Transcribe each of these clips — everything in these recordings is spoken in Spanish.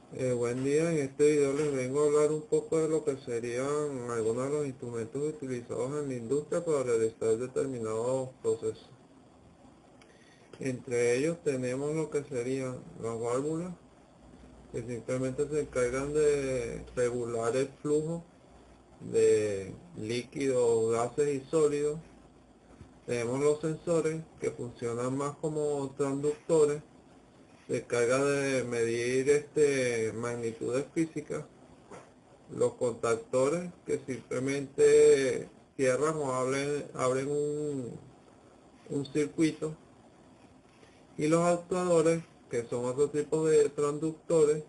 Buen día, en este video les vengo a hablar un poco de lo que serían algunos de los instrumentos utilizados en la industria para realizar determinados procesos. Entre ellos tenemos lo que serían las válvulas, que simplemente se encargan de regular el flujo de líquidos, gases y sólidos. Tenemos los sensores, que funcionan más como transductores, se encarga de medir magnitudes físicas. Los contactores, que simplemente cierran o abren un circuito, y los actuadores, que son otro tipo de transductores,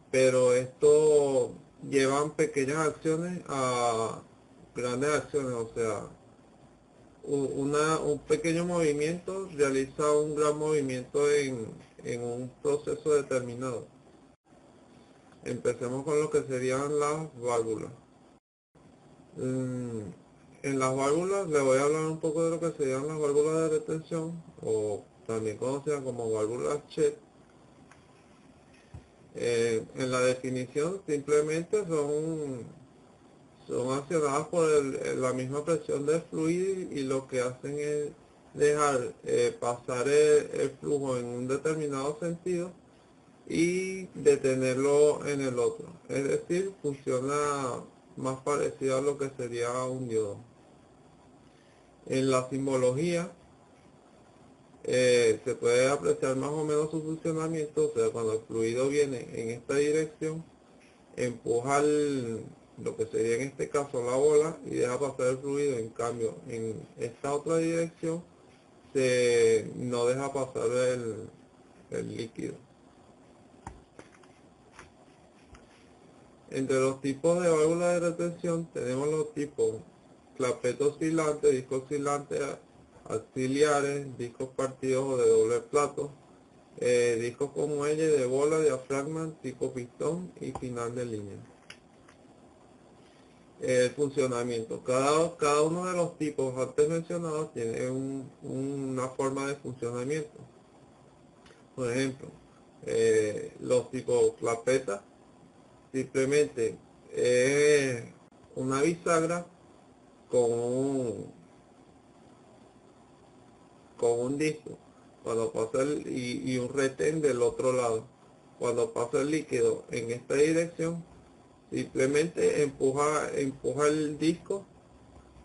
pero estos llevan pequeñas acciones a grandes acciones. O sea, un pequeño movimiento realiza un gran movimiento en un proceso determinado. Empecemos con lo que serían las válvulas. Mm, En las válvulas le voy a hablar un poco de lo que serían las válvulas de retención, o también conocidas como válvulas Chet. En la definición simplemente son accionadas por la misma presión del fluido, y lo que hacen es dejar pasar el flujo en un determinado sentido y detenerlo en el otro. Es decir, funciona más parecido a lo que sería un diodo. En la simbología se puede apreciar más o menos su funcionamiento. O sea, cuando el fluido viene en esta dirección, empuja lo que sería en este caso la bola y deja pasar el fluido. En cambio, en esta otra dirección no deja pasar el líquido. Entre los tipos de válvulas de retención tenemos los tipos clapeto oscilante, disco oscilante, auxiliares, discos partidos o de doble plato, discos con muelle de bola, diafragma, tipo pistón y final de línea. El funcionamiento. Cada uno de los tipos antes mencionados tiene una forma de funcionamiento. Por ejemplo, los tipos clapeta simplemente es una bisagra con un disco cuando pasa y un retén del otro lado. Cuando pasa el líquido en esta dirección, simplemente empuja el disco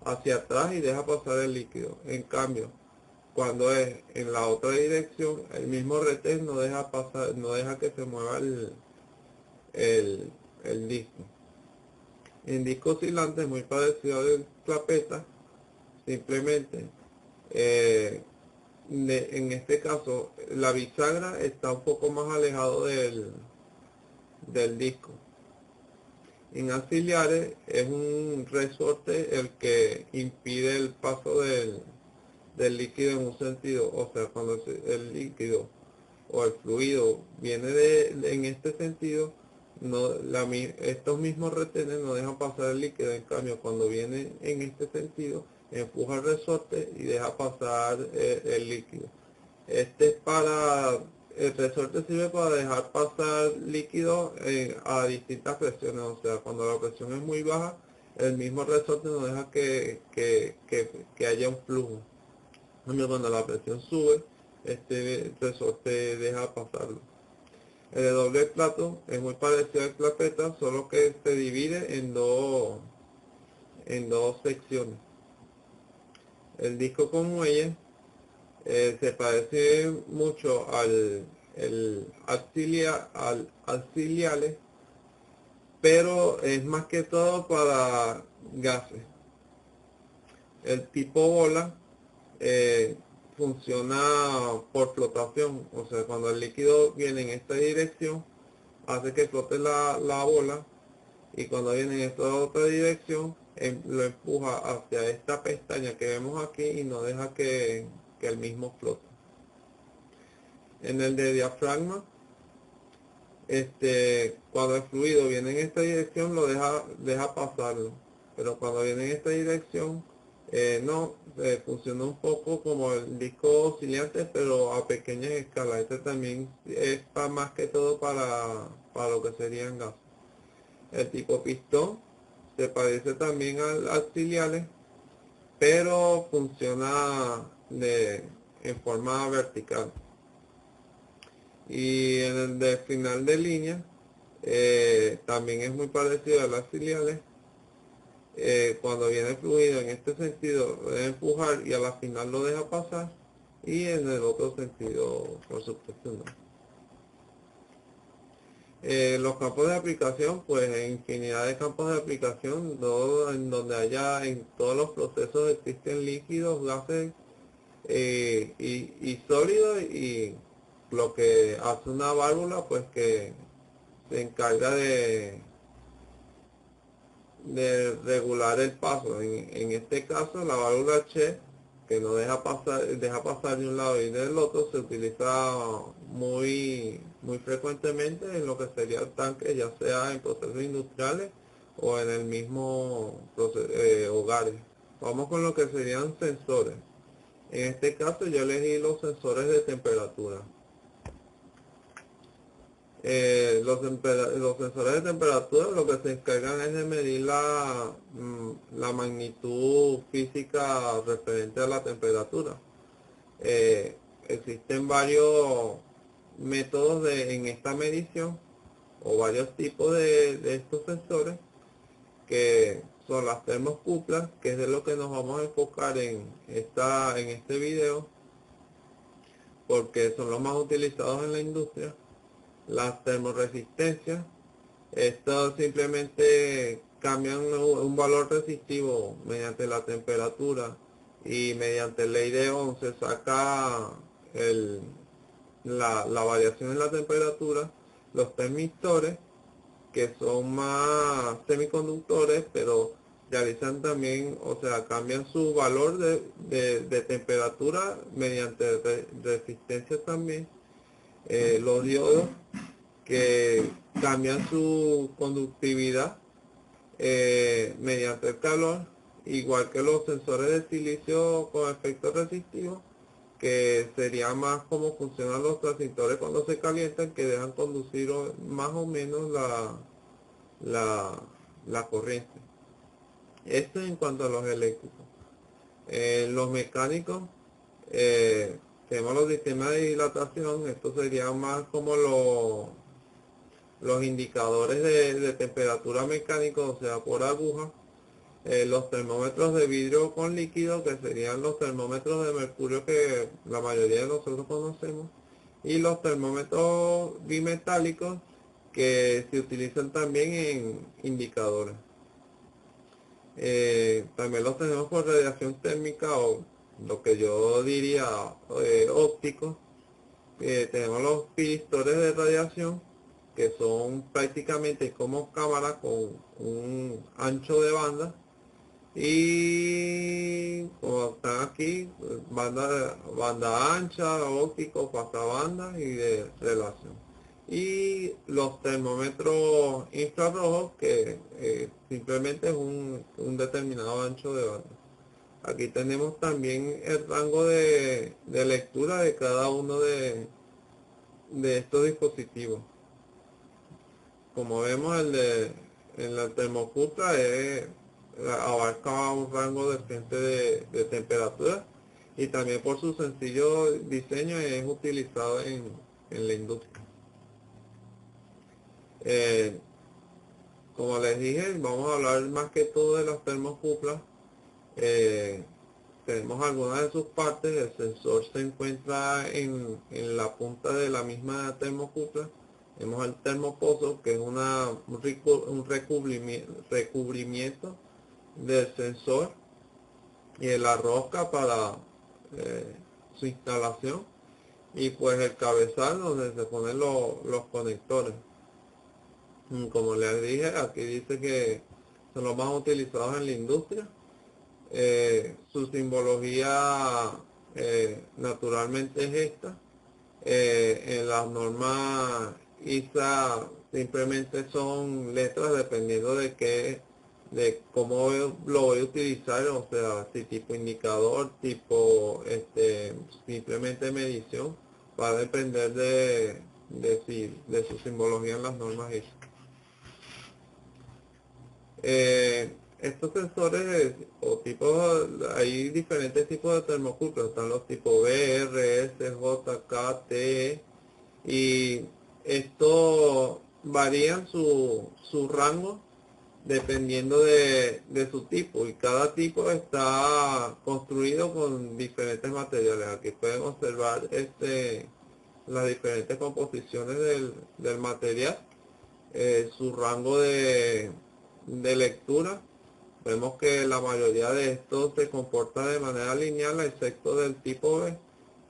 hacia atrás y deja pasar el líquido. En cambio, cuando es en la otra dirección, el mismo retén no deja pasar, no deja que se mueva el, el disco. En disco oscilante es muy parecido al clapeta, simplemente en este caso la bisagra está un poco más alejado del disco. En auxiliares es un resorte el que impide el paso del líquido en un sentido. O sea, cuando el líquido o el fluido viene en este sentido, estos mismos retenes no dejan pasar el líquido. En cambio, cuando viene en este sentido, empuja el resorte y deja pasar el líquido. El resorte sirve para dejar pasar líquido a distintas presiones. O sea, cuando la presión es muy baja, el mismo resorte no deja que haya un flujo. Cuando la presión sube, este resorte deja pasarlo. El de doble plato es muy parecido al clapeta, solo que se divide en dos secciones. El disco con muelle se parece mucho al auxiliares, pero es más que todo para gases. El tipo bola eh, funciona por flotación. O sea, cuando el líquido viene en esta dirección, hace que flote la bola, y cuando viene en esta otra dirección, lo empuja hacia esta pestaña que vemos aquí y no deja que el mismo flote. En el de diafragma, cuando el fluido viene en esta dirección, deja pasarlo, pero cuando viene en esta dirección, No, funciona un poco como el disco oscilante, pero a pequeña escala. Este también es más que todo para lo que serían gases. El tipo pistón se parece también al auxiliares, pero funciona en forma vertical. Y en el de final de línea, también es muy parecido a las filiales. Cuando viene fluido en este sentido, lo debe empujar y a la final lo deja pasar. Y en el otro sentido, por supuesto, no. Los campos de aplicación, pues infinidad de campos de aplicación, todo en donde haya, en todos los procesos existen líquidos, gases y sólidos, y lo que hace una válvula, pues que se encarga de regular el paso. En este caso, la válvula Che, que no deja pasar de un lado y del otro, se utiliza muy frecuentemente en lo que sería el tanque, ya sea en procesos industriales o en el mismo hogares. Vamos con lo que serían sensores. En este caso yo elegí los sensores de temperatura. Los sensores de temperatura lo que se encargan es de medir la magnitud física referente a la temperatura. Existen varios métodos en esta medición, o varios tipos de estos sensores, que son las termocuplas, que es de lo que nos vamos a enfocar en este video, porque son los más utilizados en la industria. Las termoresistencias, estas simplemente cambian un valor resistivo mediante la temperatura, y mediante ley de Ohm se saca la variación en la temperatura. Los termistores, que son más semiconductores, pero realizan también, o sea, cambian su valor de temperatura mediante resistencia también. Los diodos, que cambian su conductividad mediante el calor, igual que los sensores de silicio con efecto resistivo, que sería más como funcionan los transistores cuando se calientan, que dejan conducir más o menos la, la corriente. Esto en cuanto a los eléctricos. Los mecánicos, tenemos los sistemas de dilatación. Esto sería más como los indicadores de temperatura mecánicos, o sea, por aguja. Los termómetros de vidrio con líquido, que serían los termómetros de mercurio que la mayoría de nosotros conocemos, y los termómetros bimetálicos, que se utilizan también en indicadores. También los tenemos por radiación térmica, o lo que yo diría ópticos. Tenemos los pistores de radiación, que son prácticamente como cámaras con un ancho de banda, y como están aquí, banda ancha, óptico, pasabanda y de relación. Y los termómetros infrarrojos, que simplemente es un determinado ancho de banda. Aquí tenemos también el rango de lectura de cada uno de estos dispositivos. Como vemos, en la termocupla abarca un rango decente de temperatura, y también por su sencillo diseño es utilizado en la industria. Eh, Como les dije, vamos a hablar más que todo de las termocuplas. Eh, Tenemos algunas de sus partes. El sensor se encuentra en la punta de la misma termocupla. Tenemos el termopozo, que es un recubrimiento del sensor, y la rosca para su instalación, y pues el cabezal donde se ponen los conectores. Como les dije, aquí dice que son los más utilizados en la industria. Su simbología naturalmente es esta. En las normas ISA simplemente son letras dependiendo de qué de cómo lo voy a utilizar, o sea, si tipo indicador, tipo simplemente medición, va a depender de su simbología en las normas ISO. Estos sensores o tipos, hay diferentes tipos de termocuplas, están los tipos B, R, S, J, K, T, y esto varían su rango dependiendo de su tipo, y cada tipo está construido con diferentes materiales. Aquí pueden observar las diferentes composiciones del material, su rango de lectura. Vemos que la mayoría de estos se comporta de manera lineal, excepto del tipo B,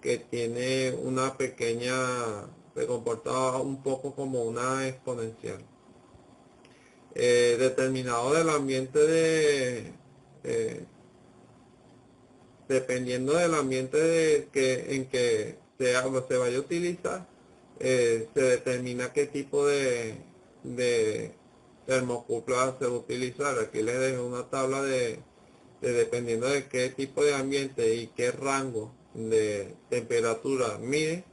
que tiene una pequeña, se comporta un poco como una exponencial. Determinado del ambiente eh, dependiendo del ambiente en que se vaya a utilizar, se determina qué tipo de termocupla se va a utilizar. Aquí les dejo una tabla de dependiendo de qué tipo de ambiente y qué rango de temperatura mide,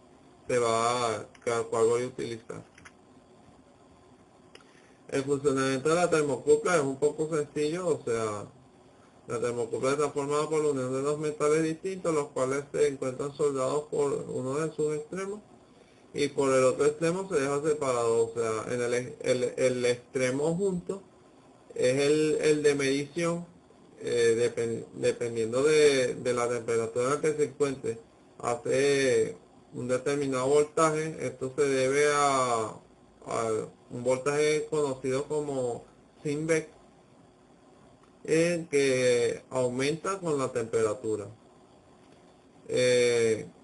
cuál voy a utilizar. El funcionamiento de la termocupla es un poco sencillo, o sea, la termocupla está formada por la unión de dos metales distintos, los cuales se encuentran soldados por uno de sus extremos y por el otro extremo se deja separado, o sea, en el extremo junto es el de medición, dependiendo de la temperatura en la que se encuentre, hace un determinado voltaje. Esto se debe a un voltaje conocido como Sinbec, que aumenta con la temperatura.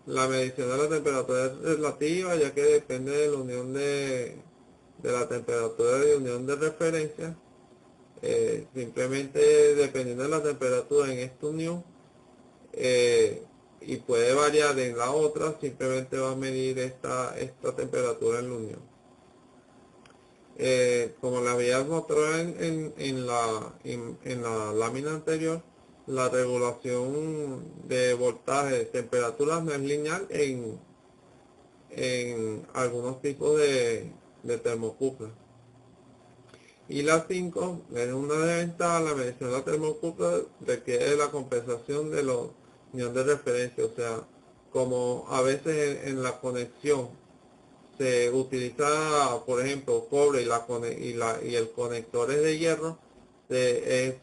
La medición de la temperatura es relativa, ya que depende de la unión de la temperatura de unión de referencia. Simplemente dependiendo de la temperatura en esta unión, y puede variar en la otra, simplemente va a medir esta temperatura en la unión. Como la había mostrado en la lámina anterior, la regulación de voltaje de temperaturas no es lineal en algunos tipos de termocuplas. Y la 5 es una desventaja. La medición de la termocupla requiere la compensación de los unión de referencia, o sea, como a veces en la conexión se utiliza, por ejemplo, cobre y el conector es de hierro,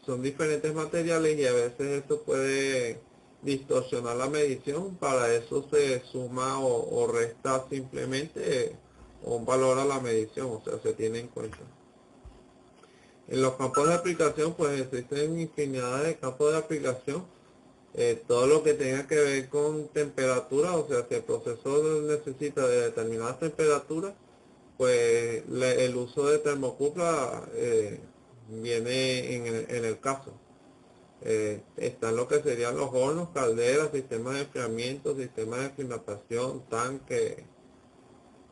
son diferentes materiales y a veces esto puede distorsionar la medición. Para eso se suma o resta simplemente un valor a la medición, o sea, se tiene en cuenta. En los campos de aplicación, pues existen infinidad de campos de aplicación. Todo lo que tenga que ver con temperatura, o sea, si el procesador necesita de determinadas temperaturas, pues el uso de termocupla viene en el caso. Están lo que serían los hornos, calderas, sistemas de enfriamiento, sistemas de climatación, tanques,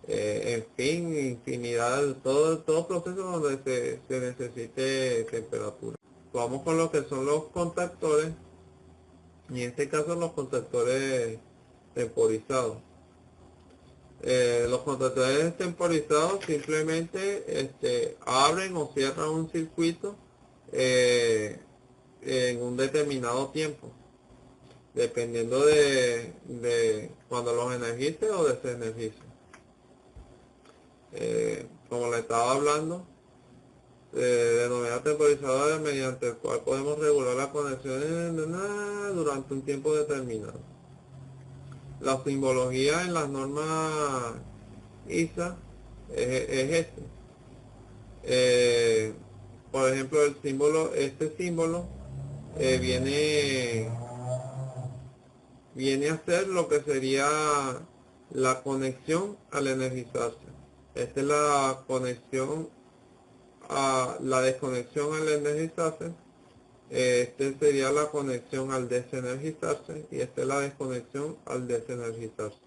en fin, infinidad, todo proceso donde se necesite temperatura. Vamos con lo que son los contactores, y en este caso los contactores temporizados. Los contactores temporizados simplemente abren o cierran un circuito en un determinado tiempo, dependiendo de cuando los energice o desenergice. Como le estaba hablando, denomina temporizadores, mediante el cual podemos regular las conexiones durante un tiempo determinado. La simbología en las normas ISA es este. Por ejemplo, este símbolo viene a ser lo que sería la conexión al energizarse. Esta es la conexión la desconexión al energizarse. Este sería la conexión al desenergizarse y esta es la desconexión al desenergizarse.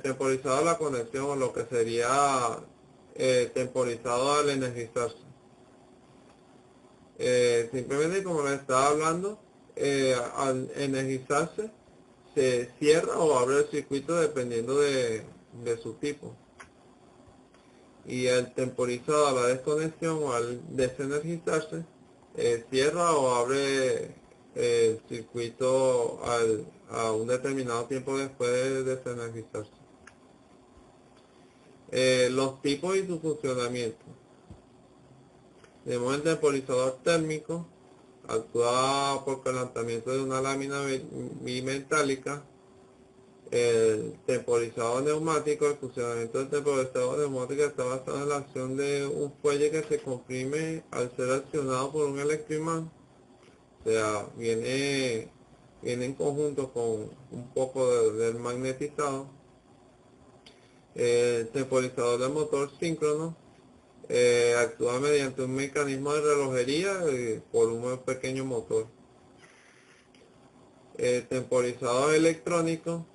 Temporizada la conexión, o lo que sería temporizado al energizarse. Simplemente como les estaba hablando, al energizarse se cierra o abre el circuito dependiendo de su tipo. Y el temporizado a la desconexión o al desenergizarse, cierra o abre el circuito a un determinado tiempo después de desenergizarse. Los tipos y su funcionamiento. Tenemos el temporizador térmico, actúa por calentamiento de una lámina bimetálica. El temporizador neumático, el funcionamiento del temporizador neumático está basado en la acción de un fuelle que se comprime al ser accionado por un electroimán. O sea, viene en conjunto con un poco del magnetizado. El temporizador de motor síncrono actúa mediante un mecanismo de relojería por un pequeño motor. Temporizador electrónico.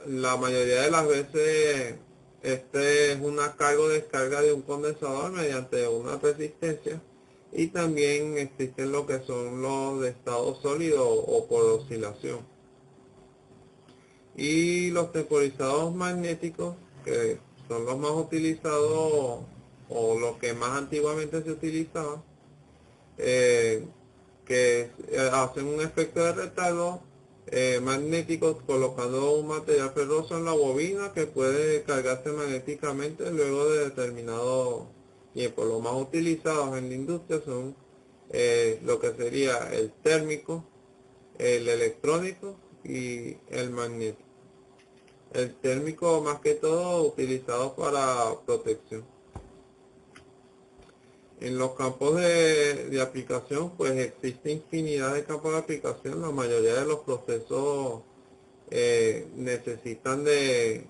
La mayoría de las veces este es una carga o descarga de un condensador mediante una resistencia, y también existen lo que son los de estado sólido o por oscilación. Y los temporizadores magnéticos, que son los más utilizados o los que más antiguamente se utilizaban, eh, que hacen un efecto de retardo magnético colocando un material ferroso en la bobina que puede cargarse magnéticamente luego de determinado tiempo. Los más utilizados en la industria son lo que sería el térmico, el electrónico y el magnético. El térmico más que todo utilizado para protección. En los campos de aplicación, pues existe infinidad de campos de aplicación. La mayoría de los procesos necesitan de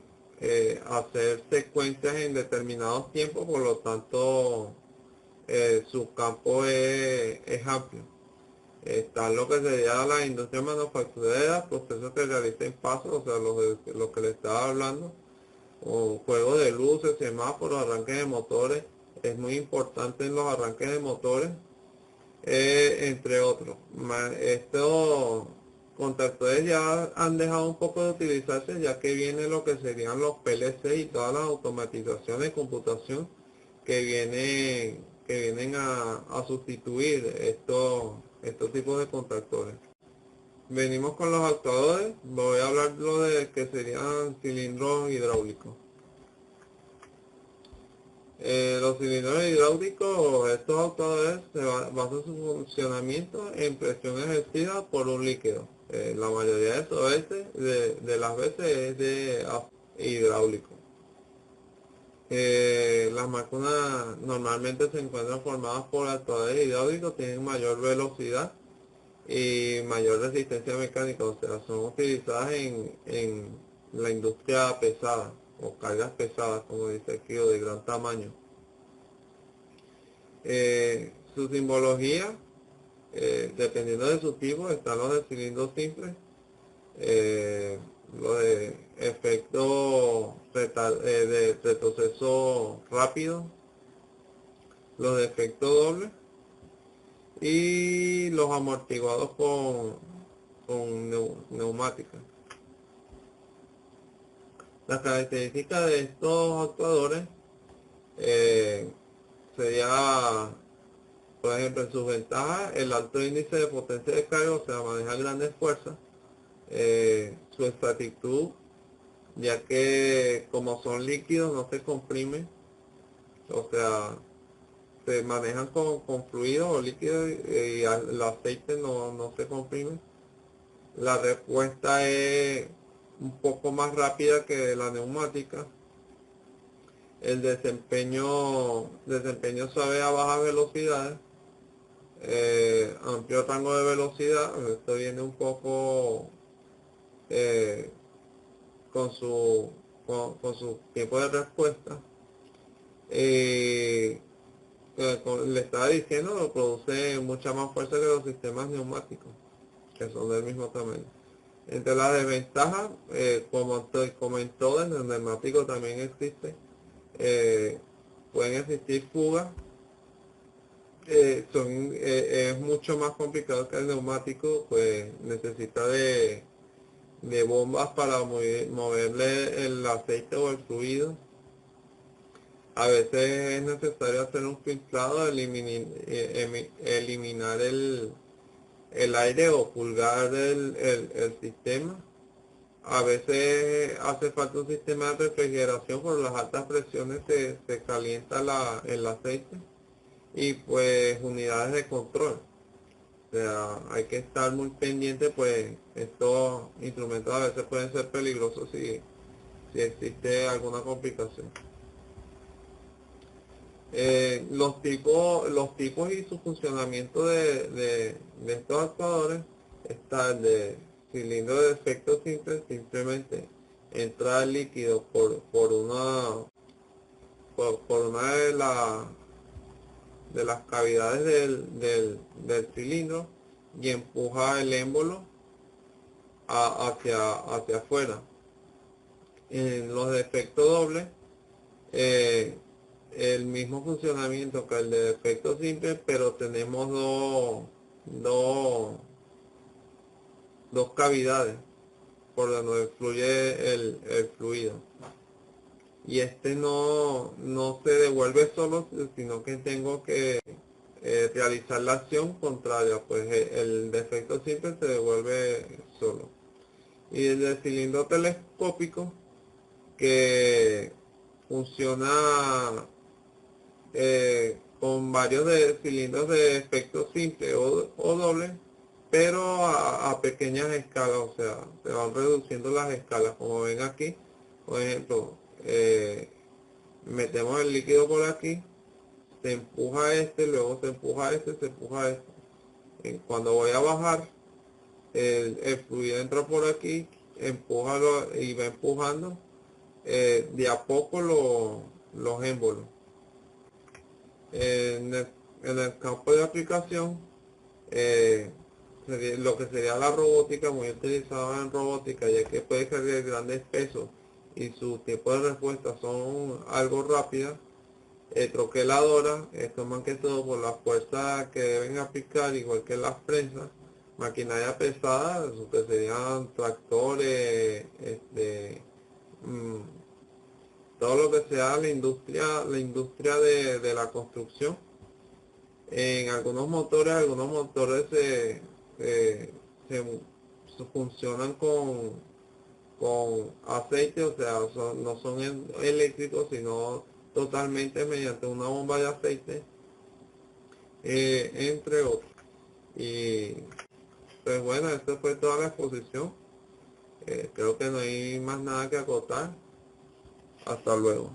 hacer secuencias en determinados tiempos, por lo tanto su campo es amplio. Está lo que sería la industria manufacturera, procesos que realicen pasos, o sea, los que le estaba hablando, o juego de luces, semáforos, arranques de motores. Es muy importante en los arranques de motores, entre otros. Estos contactores ya han dejado un poco de utilizarse, ya que viene lo que serían los PLC y todas las automatizaciones de computación que vienen a sustituir estos tipos de contactores. Venimos con los actuadores. Voy a hablar lo de que serían cilindros hidráulicos. Los cilindros hidráulicos, estos actuadores se basan su funcionamiento en presión ejercida por un líquido. La mayoría de estos veces, de las veces es de hidráulico. Las máquinas normalmente se encuentran formadas por actuadores hidráulicos, tienen mayor velocidad y mayor resistencia mecánica, o sea, son utilizadas en la industria pesada o cargas pesadas, como dice aquí, o de gran tamaño. Su simbología, dependiendo de su tipo, están los de cilindro simple, los de efecto de retroceso rápido, los de efecto doble y los amortiguados con neumática. Las características de estos actuadores sería, por ejemplo, en sus ventajas, el alto índice de potencia de carga, o sea, maneja grandes fuerzas, su exactitud, ya que como son líquidos no se comprimen, o sea, se manejan con fluidos o líquidos y el aceite no se comprime. La respuesta es un poco más rápida que la neumática. El desempeño suave a bajas velocidades, amplio rango de velocidad. Esto viene un poco eh, con su tiempo de respuesta. Como le estaba diciendo, produce mucha más fuerza que los sistemas neumáticos, que son del mismo tamaño. Entre las desventajas, como en todo, en el neumático también existe, pueden existir fugas. Es mucho más complicado que el neumático, pues necesita de bombas para moverle el aceite o el fluido. A veces es necesario hacer un filtrado, eliminar el aire o purgar el sistema. A veces hace falta un sistema de refrigeración. Por las altas presiones se calienta el aceite, y pues unidades de control. O sea, hay que estar muy pendiente, pues estos instrumentos a veces pueden ser peligrosos si existe alguna complicación. Los tipos y su funcionamiento de estos actuadores: está el de cilindro de efecto simple. Simplemente entra el líquido por una de las cavidades del cilindro, y empuja el émbolo hacia afuera. En los de efecto doble, eh, el mismo funcionamiento que el de efecto simple, pero tenemos dos, dos cavidades por donde fluye el fluido. Y este no se devuelve solo, sino que tengo que realizar la acción contraria, pues el de efecto simple se devuelve solo. Y el de cilindro telescópico, que funciona con varios cilindros de efecto simple o doble, pero a pequeñas escalas. O sea, se van reduciendo las escalas, como ven aquí. Por ejemplo, metemos el líquido por aquí, se empuja este, luego se empuja este, se empuja este. Cuando voy a bajar, el fluido entra por aquí, empuja y va empujando de a poco los émbolos. En el campo de aplicación, lo que sería la robótica, muy utilizada en robótica, ya que puede cargar grandes pesos y sus tiempos de respuesta son algo rápidas. Troqueladoras, esto más que todo por la fuerza que deben aplicar, igual que las prensas. Maquinaria pesada, lo que serían tractores, mm, todo lo que sea la industria de la construcción. En algunos motores funcionan con aceite. O sea, no son eléctricos, sino totalmente mediante una bomba de aceite, entre otros. Y pues bueno, esta fue toda la exposición. Creo que no hay más nada que acotar. Hasta luego.